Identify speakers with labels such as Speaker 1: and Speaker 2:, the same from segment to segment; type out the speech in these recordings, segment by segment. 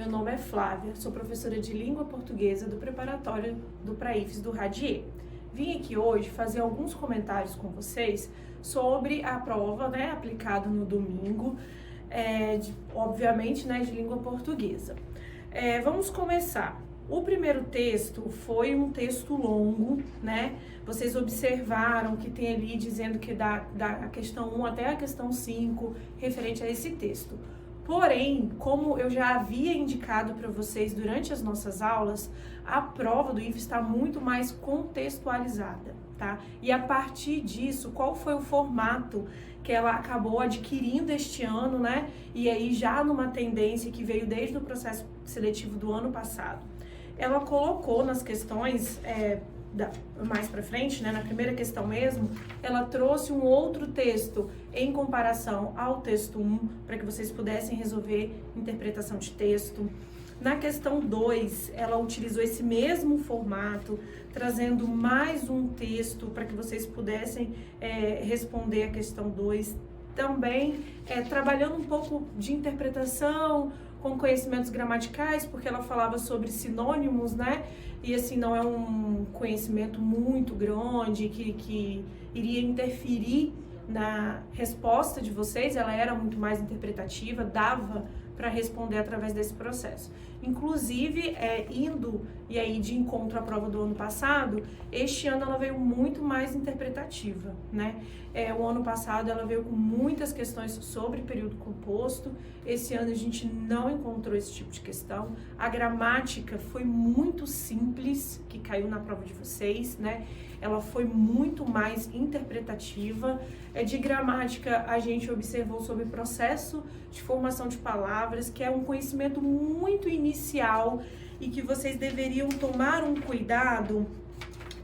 Speaker 1: Meu nome é Flávia, sou professora de língua portuguesa do preparatório do Praifes do Radier. Vim aqui hoje fazer alguns comentários com vocês sobre a prova, aplicada no domingo, obviamente, de língua portuguesa. Vamos começar. O primeiro texto foi um texto longo, Vocês observaram que tem ali dizendo que da questão 1 até a questão 5, referente a esse texto. Porém, como eu já havia indicado para vocês durante as nossas aulas, a prova do IFES está muito mais contextualizada, tá? E a partir disso, qual foi o formato que ela acabou adquirindo este ano, E aí já numa tendência que veio desde o processo seletivo do ano passado. Ela colocou nas questões, mais para frente, na primeira questão mesmo, ela trouxe um outro texto em comparação ao texto 1, para que vocês pudessem resolver interpretação de texto. Na questão 2, ela utilizou esse mesmo formato, trazendo mais um texto para que vocês pudessem responder a questão 2. Também trabalhando um pouco de interpretação, com conhecimentos gramaticais, porque ela falava sobre sinônimos, E assim, não é um conhecimento muito grande que iria interferir na resposta de vocês, ela era muito mais interpretativa, dava para responder através desse processo. Inclusive, indo e aí de encontro à prova do ano passado, este ano ela veio muito mais interpretativa, O ano passado ela veio com muitas questões sobre período composto, esse ano a gente não encontrou esse tipo de questão. A gramática foi muito simples, que caiu na prova de vocês, Ela foi muito mais interpretativa. De gramática, a gente observou sobre processo de formação de palavras, que é um conhecimento muito inicial e que vocês deveriam tomar um cuidado,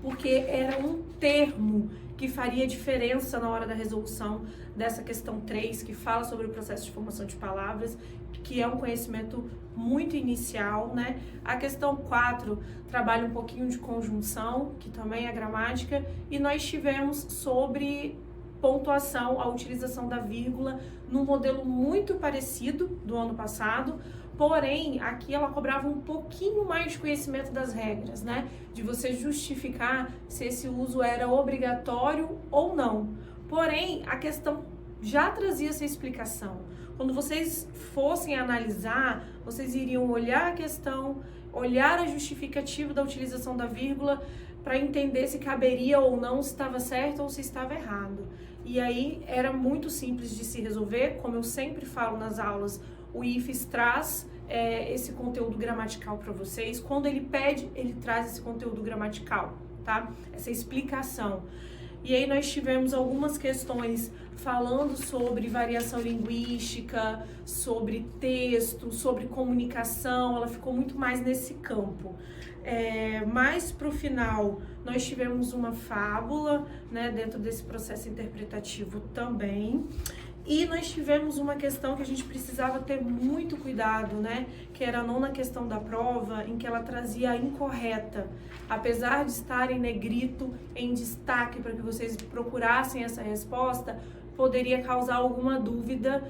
Speaker 1: porque era um termo que faria diferença na hora da resolução dessa questão 3, que fala sobre o processo de formação de palavras, que é um conhecimento muito inicial, A questão 4 trabalha um pouquinho de conjunção, que também é gramática, e nós tivemos sobre pontuação, a utilização da vírgula, num modelo muito parecido do ano passado, porém, aqui ela cobrava um pouquinho mais de conhecimento das regras, De você justificar se esse uso era obrigatório ou não. Porém, a questão já trazia essa explicação. Quando vocês fossem analisar, vocês iriam olhar a questão, olhar a justificativa da utilização da vírgula para entender se caberia ou não, se estava certo ou se estava errado. E aí era muito simples de se resolver, como eu sempre falo nas aulas, o IFES traz esse conteúdo gramatical para vocês. Quando ele pede, ele traz esse conteúdo gramatical, tá? Essa explicação. E aí nós tivemos algumas questões falando sobre variação linguística, sobre texto, sobre comunicação, ela ficou muito mais nesse campo. Mais para o final, nós tivemos uma fábula, dentro desse processo interpretativo também. E nós tivemos uma questão que a gente precisava ter muito cuidado, Que era a nona questão da prova, em que ela trazia a incorreta. Apesar de estar em negrito, em destaque, para que vocês procurassem essa resposta, poderia causar alguma dúvida,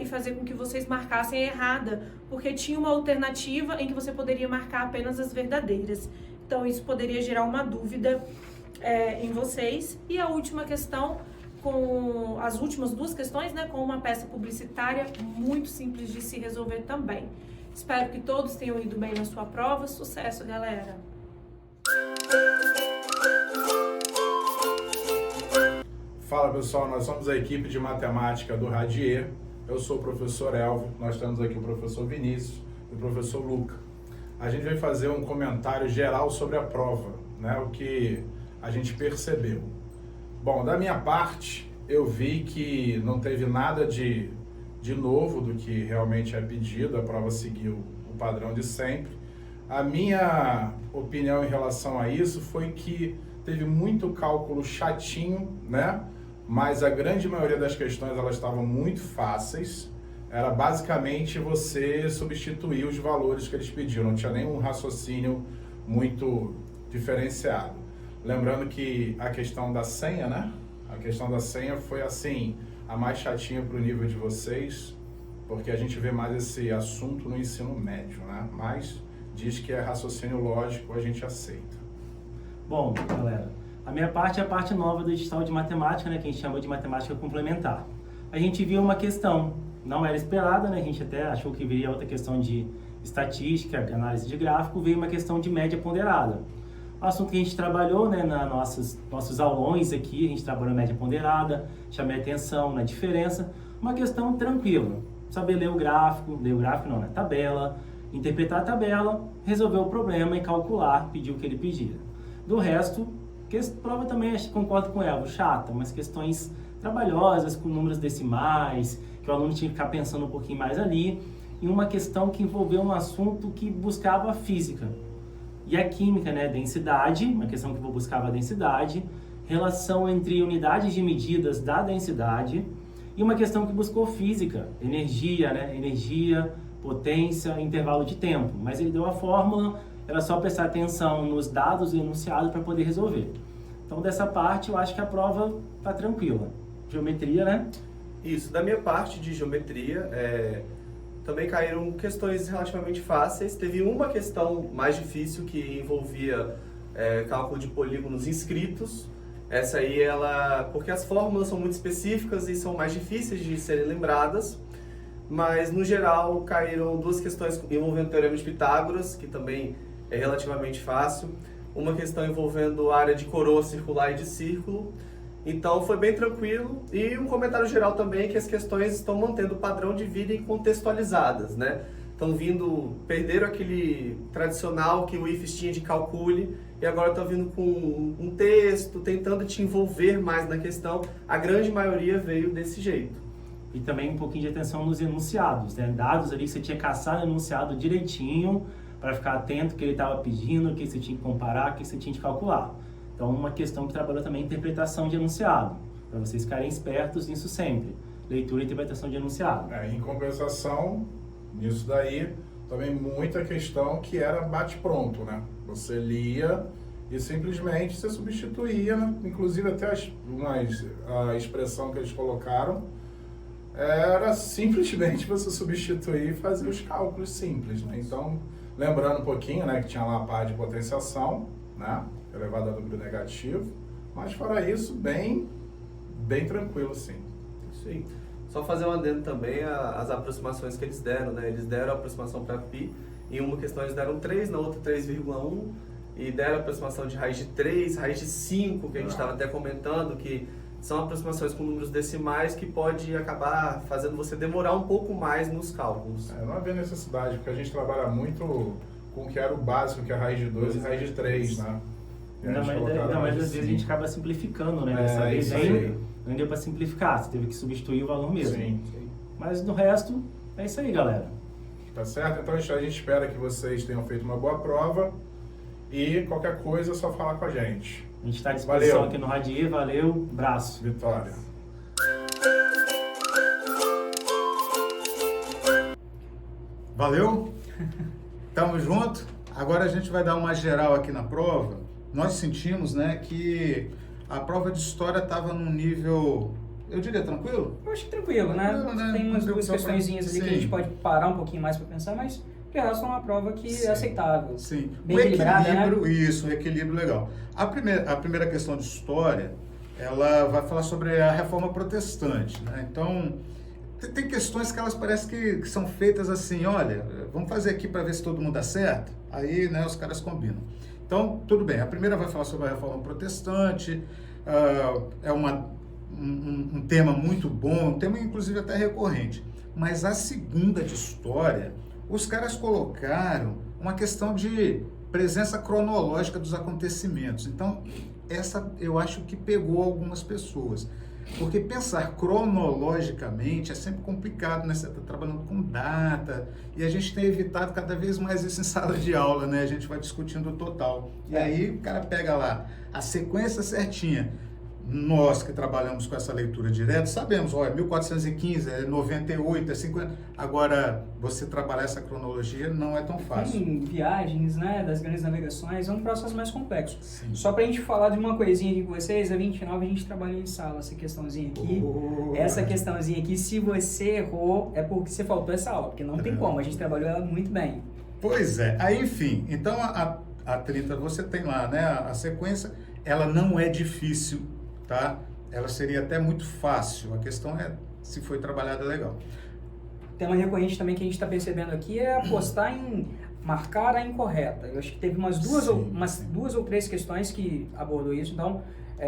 Speaker 1: E fazer com que vocês marcassem errada, porque tinha uma alternativa em que você poderia marcar apenas as verdadeiras. Então, isso poderia gerar uma dúvida em vocês. E a última questão, com as últimas duas questões, com uma peça publicitária muito simples de se resolver também. Espero que todos tenham ido bem na sua prova. Sucesso, galera!
Speaker 2: Fala pessoal, nós somos a equipe de matemática do Radier. Eu sou o professor Elvio, nós temos aqui o professor Vinícius e o professor Luca. A gente vai fazer um comentário geral sobre a prova, o que a gente percebeu. Bom, da minha parte, eu vi que não teve nada de novo do que realmente é pedido, a prova seguiu o padrão de sempre. A minha opinião em relação a isso foi que teve muito cálculo chatinho, Mas a grande maioria das questões elas estavam muito fáceis. Era basicamente você substituir os valores que eles pediam, não tinha nenhum raciocínio muito diferenciado. Lembrando que a questão da senha, A questão da senha foi assim, a mais chatinha para o nível de vocês. porque a gente vê mais esse assunto no ensino médio, né? Mas diz que é raciocínio lógico, a gente aceita.
Speaker 3: Bom, galera, a minha parte é a parte nova do edital de matemática, né, que a gente chama de matemática complementar. A gente viu uma questão, não era esperada, né, a gente até achou que viria outra questão de estatística, de análise de gráfico, veio uma questão de média ponderada. O assunto que a gente trabalhou, né, nossos aulões aqui, a gente trabalhou média ponderada, chamei atenção na diferença, uma questão tranquila, saber ler o gráfico não, né, tabela, interpretar a tabela, resolver o problema e calcular, pedir o que ele pedia. Do resto, prova também, acho que concordo com o Elvio, chata, mas questões trabalhosas, com números decimais, que o aluno tinha que ficar pensando um pouquinho mais ali, e uma questão que envolveu um assunto que buscava a física. E a química, né, densidade, uma questão que buscava a densidade, relação entre unidades de medidas da densidade, e uma questão que buscou física, energia, né, energia, potência, intervalo de tempo. Mas ele deu a fórmula, era só prestar atenção nos dados e enunciado para poder resolver. Então, dessa parte, eu acho que a prova está tranquila. Geometria, né?
Speaker 4: Isso, da minha parte de geometria, também caíram questões relativamente fáceis. Teve uma questão mais difícil que envolvia cálculo de polígonos inscritos. Essa aí, porque as fórmulas são muito específicas e são mais difíceis de serem lembradas. Mas, no geral, caíram duas questões envolvendo o Teorema de Pitágoras, que também é relativamente fácil. Uma questão envolvendo a área de coroa circular e de círculo. Então, foi bem tranquilo. E um comentário geral também é que as questões estão mantendo o padrão de virem contextualizadas, né? Perderam aquele tradicional que o IFES tinha de calcule, e agora estão vindo com um texto, tentando te envolver mais na questão. A grande maioria veio desse jeito.
Speaker 3: E também um pouquinho de atenção nos enunciados, né? Dados ali que você tinha que caçar no enunciado direitinho, para ficar atento o que ele estava pedindo, o que você tinha que comparar, o que você tinha que calcular. Então, uma questão que trabalhou também interpretação de enunciado, para vocês ficarem espertos nisso sempre. Leitura e interpretação de enunciado.
Speaker 2: Em compensação, nisso daí, também muita questão que era bate-pronto, né? Você lia e simplesmente você substituía, né? Inclusive até a expressão que eles colocaram, era simplesmente você substituir e fazer os cálculos simples, né? Então, lembrando um pouquinho, né, que tinha lá a parte de potenciação, né, elevado a número negativo, mas fora isso, bem tranquilo, sim.
Speaker 4: Isso aí. Só fazer um adendo também às aproximações que eles deram, né? Eles deram a aproximação para π, em uma questão eles deram 3, na outra 3,1, e deram a aproximação de raiz de 3, raiz de 5, que a gente estava até comentando, que são aproximações com números decimais que pode acabar fazendo você demorar um pouco mais nos cálculos.
Speaker 2: Não havia necessidade, porque a gente trabalha muito com o que era o básico, que é a raiz de 2 e raiz de 3, né?
Speaker 3: Não, mas às vezes a gente acaba simplificando, né? Dessa vez não deu para simplificar, você teve que substituir o valor mesmo.
Speaker 2: Sim.
Speaker 3: Mas no resto, é isso aí, galera.
Speaker 2: Tá certo? Então a gente espera que vocês tenham feito uma boa prova e qualquer coisa é só falar com a gente.
Speaker 3: A gente está à disposição
Speaker 2: Valeu.
Speaker 3: aqui no Radier, valeu, abraço.
Speaker 2: Vitória.
Speaker 5: Valeu? Tamo junto. Agora a gente vai dar uma geral aqui na prova. Nós sentimos, né, que a prova de história estava num nível, eu diria, tranquilo?
Speaker 6: Eu acho que tranquilo, né? Tem umas duas questõezinhas ali que a gente pode parar um pouquinho mais para pensar, mas de resto é uma prova que é aceitável.
Speaker 5: Sim.
Speaker 6: Bem
Speaker 5: O
Speaker 6: equilibrada,
Speaker 5: equilíbrio,
Speaker 6: né?
Speaker 5: isso, o equilíbrio legal. A primeira questão de história, ela vai falar sobre a Reforma Protestante, né? Então, tem questões que elas parecem que são feitas assim, olha, vamos fazer aqui para ver se todo mundo dá certo. Aí, né, os caras combinam. Então, tudo bem. A primeira vai falar sobre a Reforma Protestante, é um tema muito bom, um tema inclusive até recorrente. Mas a segunda de história, os caras colocaram uma questão de presença cronológica dos acontecimentos. Então, essa eu acho que pegou algumas pessoas. Porque pensar cronologicamente é sempre complicado, né? Você está trabalhando com data, e a gente tem evitado cada vez mais isso em sala de aula, né? A gente vai discutindo o total. E aí o cara pega lá a sequência certinha, Nós que trabalhamos com essa leitura direta, sabemos, olha, 1415, é 98, é 50. Agora, você trabalhar essa cronologia não é tão fácil.
Speaker 6: Tem viagens, né, das grandes navegações, é um processo mais complexo.
Speaker 5: Sim.
Speaker 6: Só pra gente falar de uma coisinha aqui com vocês, a 29 a gente trabalhou em sala, essa questãozinha aqui. Essa questãozinha aqui, se você errou, é porque você faltou essa aula, porque não tem como, a gente trabalhou ela muito bem.
Speaker 5: Pois é, aí enfim, então a 30 você tem lá, né, a sequência, ela não é difícil, tá? Ela seria até muito fácil, a questão é se foi trabalhada legal.
Speaker 6: Tema recorrente também que a gente está percebendo aqui é apostar em marcar a incorreta. Eu acho que teve umas duas ou três questões que abordou isso, então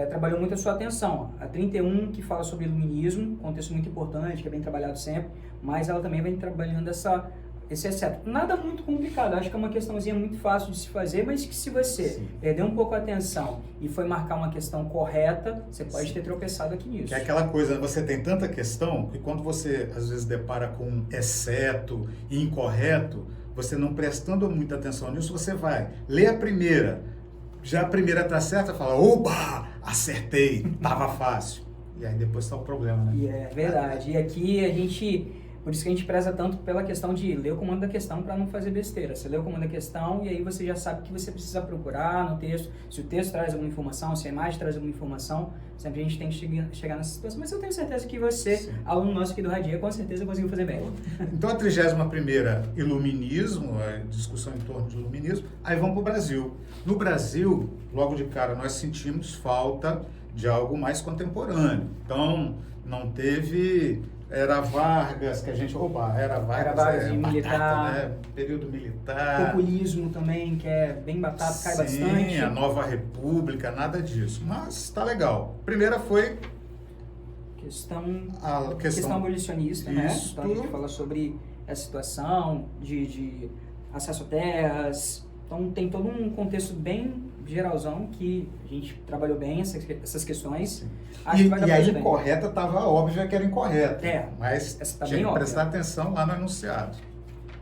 Speaker 6: trabalhou muito a sua atenção. A 31, que fala sobre iluminismo, contexto muito importante, que é bem trabalhado sempre, mas ela também vem trabalhando esse exceto. Nada muito complicado, acho que é uma questãozinha muito fácil de se fazer, mas que se você perder um pouco a atenção e foi marcar uma questão correta, você pode ter tropeçado aqui nisso.
Speaker 5: Que é aquela coisa, você tem tanta questão que quando você às vezes depara com um exceto e incorreto, você não prestando muita atenção nisso, você vai ler a primeira, já a primeira tá certa, fala, oba, acertei, tava fácil. E aí depois tá o problema, né?
Speaker 6: E é verdade. E aqui a gente... Por isso que a gente preza tanto pela questão de ler o comando da questão para não fazer besteira. Você lê o comando da questão e aí você já sabe o que você precisa procurar no texto. Se o texto traz alguma informação, se a imagem traz alguma informação, sempre a gente tem que chegar nessa situação. Mas eu tenho certeza que você, aluno nosso aqui do Radia, com certeza conseguiu fazer bem.
Speaker 5: Então a 31ª, iluminismo, a discussão em torno de iluminismo. Aí vamos para o Brasil. No Brasil, logo de cara, nós sentimos falta de algo mais contemporâneo. Então, não teve... Era Vargas, que a gente... Opa, era Vargas
Speaker 6: militar,
Speaker 5: né? Período militar.
Speaker 6: Populismo também, que é bem batata, cai bastante.
Speaker 5: Sim, a Nova República, nada disso. Mas tá legal. Primeira foi...
Speaker 6: Questão abolicionista, né? Então a gente fala sobre essa situação de acesso a terras. Então tem todo um contexto bem geralzão que a gente trabalhou bem essas questões.
Speaker 5: E a incorreta estava óbvia que era incorreta. Mas
Speaker 6: tá
Speaker 5: tinha que prestar atenção lá no enunciado.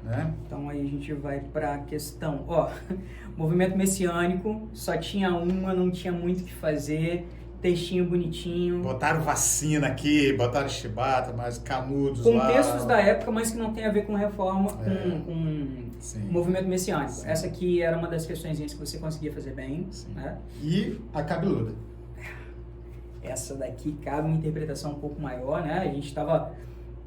Speaker 5: Né?
Speaker 6: Então aí a gente vai para a questão. Movimento messiânico, só tinha uma, não tinha muito o que fazer. Textinho bonitinho.
Speaker 5: Botaram vacina aqui, botaram chibata, mas canudos lá.
Speaker 6: Contextos da época, mas que não tem a ver com reforma, com movimento messiânico. Sim. Essa aqui era uma das questõezinhas que você conseguia fazer bem. Né?
Speaker 5: E a cabeluda.
Speaker 6: Essa daqui cabe uma interpretação um pouco maior, né? A gente estava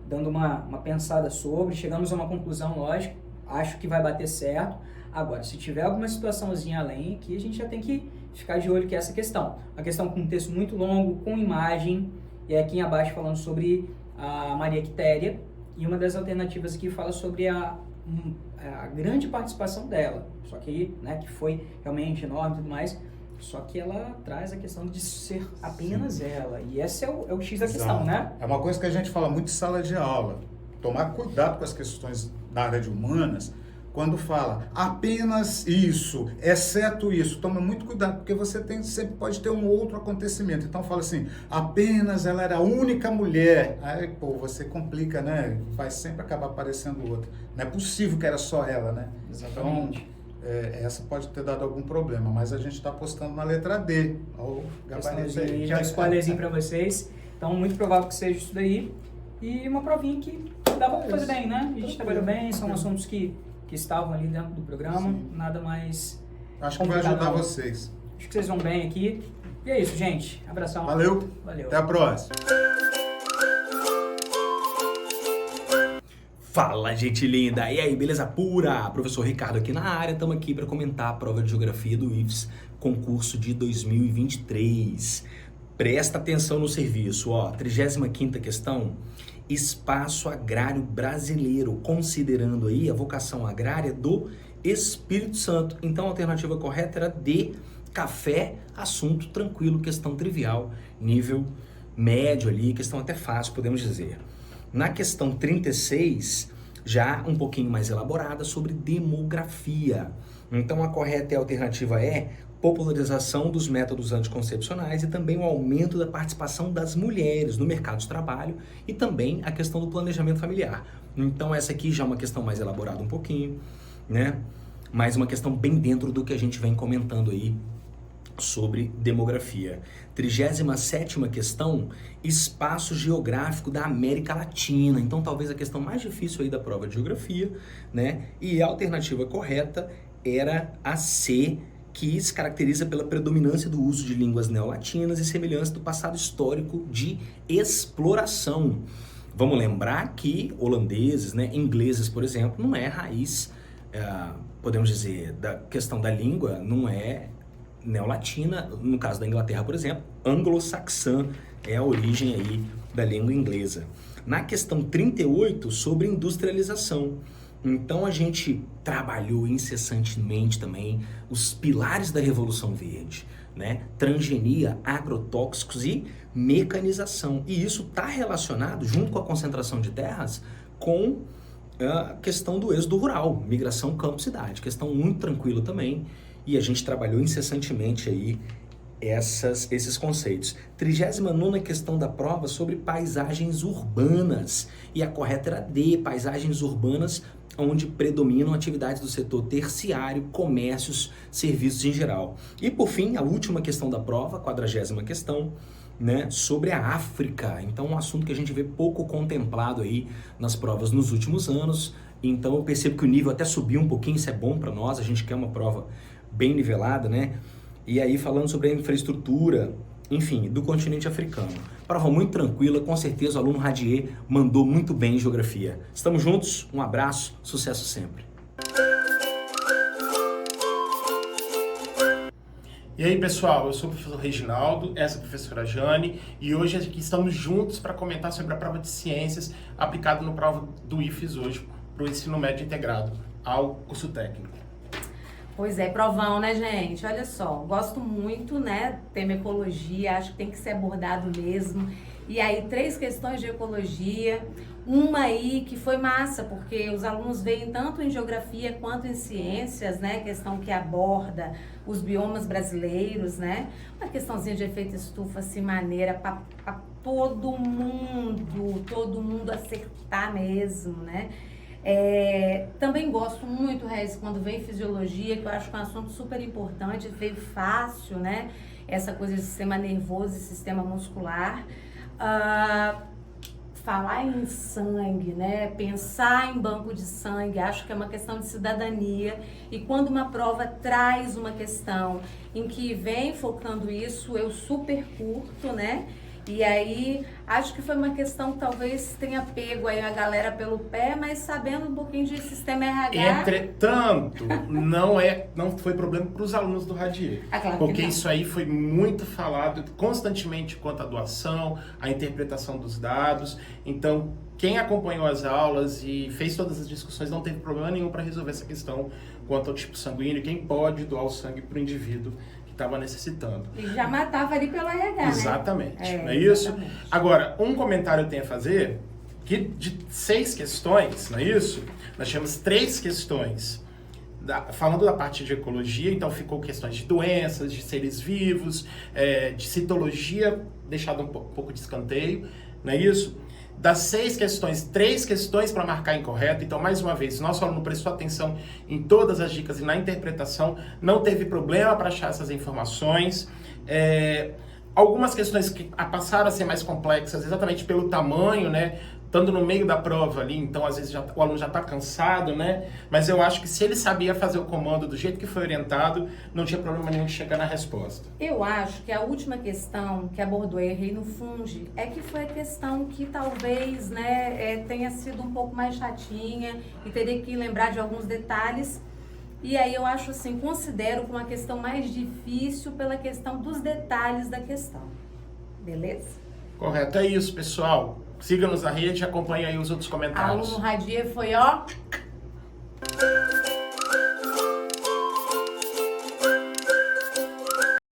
Speaker 6: dando uma pensada sobre, chegamos a uma conclusão, lógico, acho que vai bater certo. Agora, se tiver alguma situaçãozinha além aqui, a gente já tem que ficar de olho que é essa questão. Uma questão com um texto muito longo, com imagem, e aqui abaixo falando sobre a Maria Quitéria, e uma das alternativas aqui fala sobre a grande participação dela, só que, né, que foi realmente enorme e tudo mais, só que ela traz a questão de ser apenas ela, e esse é o X da questão, né?
Speaker 5: É uma coisa que a gente fala muito em sala de aula, tomar cuidado com as questões da área de humanas. Quando fala apenas isso, exceto isso, toma muito cuidado, porque você sempre pode ter um outro acontecimento. Então fala assim, apenas ela era a única mulher. Aí, pô, você complica, né? Vai sempre acabar aparecendo outra. Não é possível que era só ela, né?
Speaker 6: Exatamente.
Speaker 5: Então, essa pode ter dado algum problema, mas a gente está apostando na letra D. Olha o gabarito aí.
Speaker 6: Já um spoilerzinho para vocês. Então, muito provável que seja isso daí. E uma provinha que dava para fazer bem, né? A gente trabalhou bem, são assuntos que estavam ali dentro do programa, nada mais...
Speaker 5: Acho que vai ajudar vocês.
Speaker 6: Acho que vocês vão bem aqui. E é isso, gente. Abração.
Speaker 5: Valeu. Até a próxima.
Speaker 7: Fala, gente linda! E aí, beleza pura? Professor Ricardo aqui na área. Estamos aqui para comentar a prova de Geografia do IFES, concurso de 2023. Presta atenção no serviço, 35ª questão. Espaço agrário brasileiro, considerando aí a vocação agrária do Espírito Santo. Então a alternativa correta era D, café, assunto tranquilo, questão trivial, nível médio ali, questão até fácil, podemos dizer. Na questão 36, já um pouquinho mais elaborada sobre demografia. Então a correta alternativa é popularização dos métodos anticoncepcionais e também o aumento da participação das mulheres no mercado de trabalho e também a questão do planejamento familiar. Então essa aqui já é uma questão mais elaborada um pouquinho, né? Mas uma questão bem dentro do que a gente vem comentando aí sobre demografia. 37ª questão, espaço geográfico da América Latina. Então, talvez a questão mais difícil aí da prova de geografia, né? E a alternativa correta era a C, que se caracteriza pela predominância do uso de línguas neolatinas e semelhança do passado histórico de exploração. Vamos lembrar que holandeses, né, ingleses, por exemplo, não é raiz, podemos dizer, da questão da língua, não é neolatina, no caso da Inglaterra, por exemplo, anglo-saxã é a origem aí da língua inglesa. Na questão 38, sobre industrialização. Então a gente trabalhou incessantemente também os pilares da Revolução Verde, né? Transgenia, agrotóxicos e mecanização. E isso está relacionado, junto com a concentração de terras, com a questão do êxodo rural, migração campo-cidade. Questão muito tranquila também, e a gente trabalhou incessantemente aí esses conceitos. 39ª questão da prova sobre paisagens urbanas, e a correta era D, paisagens urbanas onde predominam atividades do setor terciário, comércios, serviços em geral. E por fim, a última questão da prova, 40ª questão, né, sobre a África. Então, um assunto que a gente vê pouco contemplado aí nas provas nos últimos anos. Então, eu percebo que o nível até subiu um pouquinho, isso é bom para nós, a gente quer uma prova bem nivelada, né? E aí, falando sobre a infraestrutura, enfim, do continente africano. Prova muito tranquila, com certeza o aluno Radier mandou muito bem em geografia. Estamos juntos, um abraço, sucesso sempre.
Speaker 8: E aí, pessoal, eu sou o professor Reginaldo, essa é a professora Jane, e hoje aqui estamos juntos para comentar sobre a prova de ciências aplicada no prova do IFES hoje, para o ensino médio integrado ao curso técnico.
Speaker 9: Pois é, provão, né, gente? Olha só, gosto muito, né, tema ecologia, acho que tem que ser abordado mesmo. E aí, 3 questões de ecologia, uma aí que foi massa, porque os alunos veem tanto em geografia quanto em ciências, né, questão que aborda os biomas brasileiros, né, uma questãozinha de efeito estufa, assim, maneira para todo mundo acertar mesmo, né. Também gosto muito, Regis, quando vem fisiologia, que eu acho que é um assunto super importante, veio fácil, né? Essa coisa de sistema nervoso e sistema muscular. Falar em sangue, né? Pensar em banco de sangue, acho que é uma questão de cidadania. E quando uma prova traz uma questão em que vem focando isso, eu super curto, né? E aí, acho que foi uma questão que talvez tenha pego aí a galera pelo pé, mas sabendo um pouquinho de sistema RH...
Speaker 8: Entretanto, não foi problema para os alunos do Radier.
Speaker 9: Claro,
Speaker 8: porque isso aí foi muito falado constantemente quanto à doação, a interpretação dos dados. Então, quem acompanhou as aulas e fez todas as discussões não teve problema nenhum para resolver essa questão quanto ao tipo sanguíneo, quem pode doar o sangue para o indivíduo que estava necessitando.
Speaker 9: E já matava ali pela RH,
Speaker 8: exatamente,
Speaker 9: né?
Speaker 8: Não é isso?
Speaker 9: Exatamente.
Speaker 8: Agora, um comentário eu tenho a fazer, que de 6 questões, não é isso? Nós tínhamos 3 questões falando da parte de ecologia, então ficou questões de doenças, de seres vivos, de citologia, deixado um pouco de escanteio, não é isso? Das 6 questões, 3 questões para marcar incorreto. Então, mais uma vez, nosso aluno prestou atenção em todas as dicas e na interpretação, não teve problema para achar essas informações. Algumas questões que passaram a ser mais complexas, exatamente pelo tamanho, né? Estando no meio da prova ali, então às vezes o aluno já está cansado, né? Mas eu acho que se ele sabia fazer o comando do jeito que foi orientado, não tinha problema nenhum de chegar na resposta.
Speaker 9: Eu acho que a última questão que abordou errei no funde é que foi a questão que talvez, né, tenha sido um pouco mais chatinha e teria que lembrar de alguns detalhes. E aí eu acho assim, considero como uma questão mais difícil pela questão dos detalhes da questão. Beleza?
Speaker 8: Correto, é isso, pessoal. Siga-nos na rede e acompanhe aí os outros comentários.
Speaker 9: Aluno Radier foi, ó...